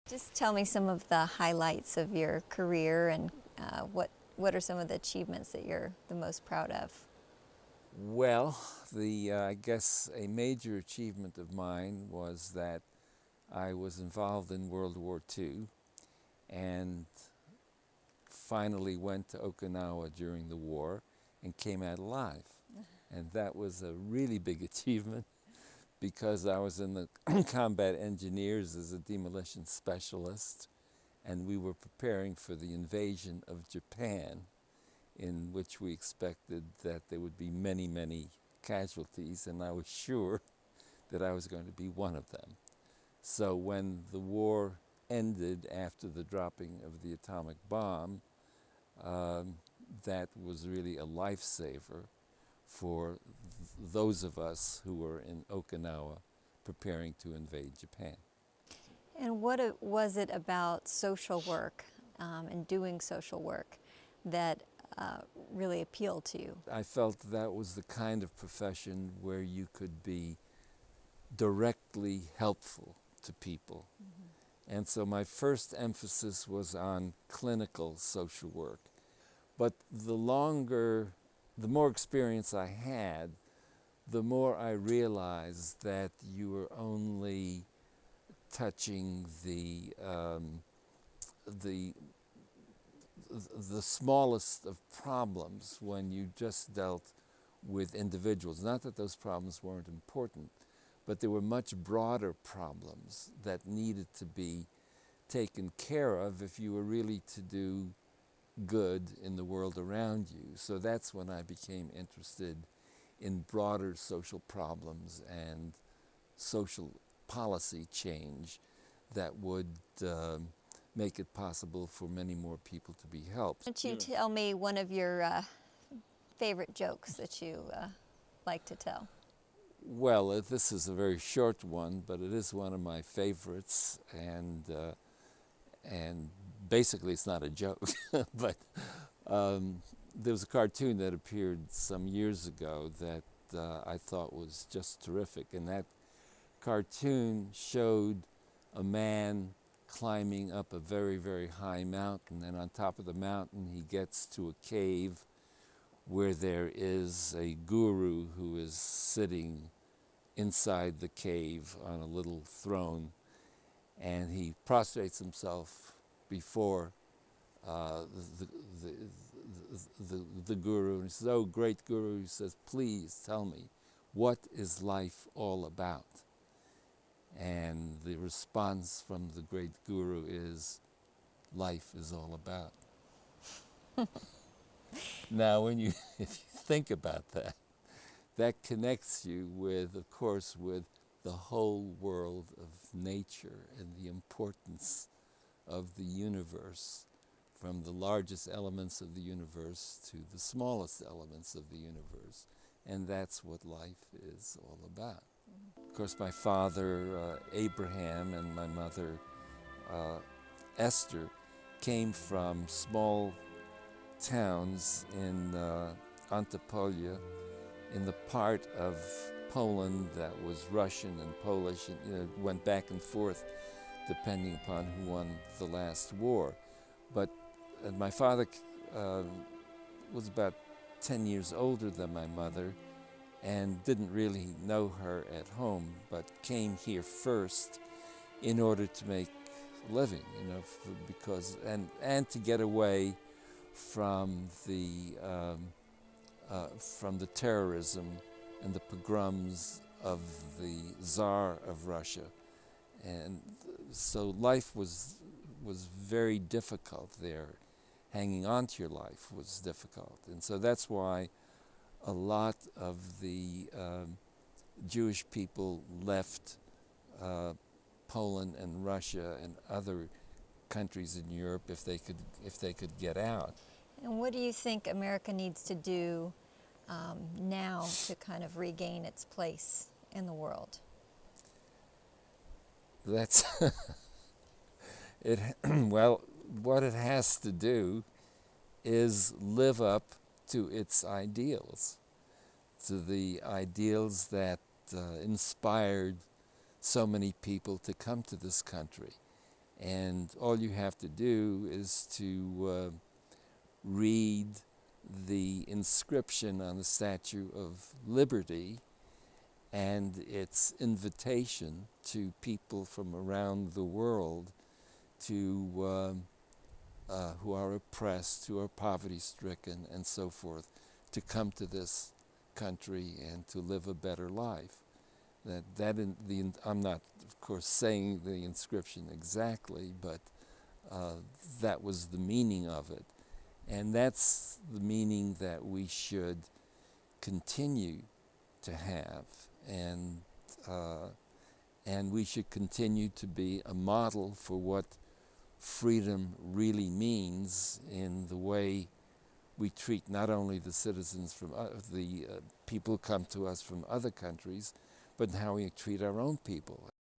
Just tell me some of the highlights of your career and what are some of the achievements that you're the most proud of? Well, I guess a major achievement of mine was that I was involved in World War II and finally went to Okinawa during the war and came out alive. And that was a really big achievement because I was in the combat engineers as a demolition specialist, and we were preparing for the invasion of Japan, in which we expected that there would be many, many casualties, and I was sure that I was going to be one of them. So when the war ended after the dropping of the atomic bomb, that was really a lifesaver for those of us who were in Okinawa preparing to invade Japan. And was it about social work and doing social work that really appealed to you? I felt that was the kind of profession where you could be directly helpful to people. And so my first emphasis was on clinical social work. But the more experience I had, the more I realized that you were only touching the smallest of problems when you just dealt with individuals. Not that those problems weren't important, but there were much broader problems that needed to be taken care of if you were really to do good in the world around you. So that's when I became interested in broader social problems and social policy change that would make it possible for many more people to be helped. Why don't you tell me one of your favorite jokes that you like to tell? Well, this is a very short one, but it is one of my favorites, and basically it's not a joke, but there was a cartoon that appeared some years ago that I thought was just terrific, and that cartoon showed a man climbing up a very, very high mountain, and on top of the mountain he gets to a cave where there is a guru who is sitting inside the cave on a little throne, and he prostrates himself before the guru, and he says, "Oh, great guru," he says, "please tell me, what is life all about?" And the response from the great guru is, "Life is all about." Now, if you think about that, that connects you with, of course, with the whole world of nature and the importance of the universe, from the largest elements of the universe to the smallest elements of the universe. And that's what life is all about. Of course, my father, Abraham, and my mother, Esther, came from small towns in Antopolia, in the part of Poland that was Russian and Polish, and went back and forth depending upon who won the last war. But my father was about 10 years older than my mother and didn't really know her at home, but came here first in order to make a living, because to get away from the terrorism and the pogroms of the Tsar of Russia. And so life was very difficult there. Hanging on to your life was difficult. And so that's why a lot of the Jewish people left Poland and Russia and other countries in Europe if they could get out. And what do you think America needs to do now to kind of regain its place in the world? That's it. Well, what it has to do is live up to its ideals, to the ideals that inspired so many people to come to this country. And all you have to do is to read the inscription on the Statue of Liberty and its invitation to people from around the world to who are oppressed, who are poverty-stricken, and so forth, to come to this country and to live a better life. I'm not, of course, saying the inscription exactly, but that was the meaning of it. And that's the meaning that we should continue to have. And we should continue to be a model for what freedom really means in the way we treat not only the citizens from the people who come to us from other countries, but how we treat our own people.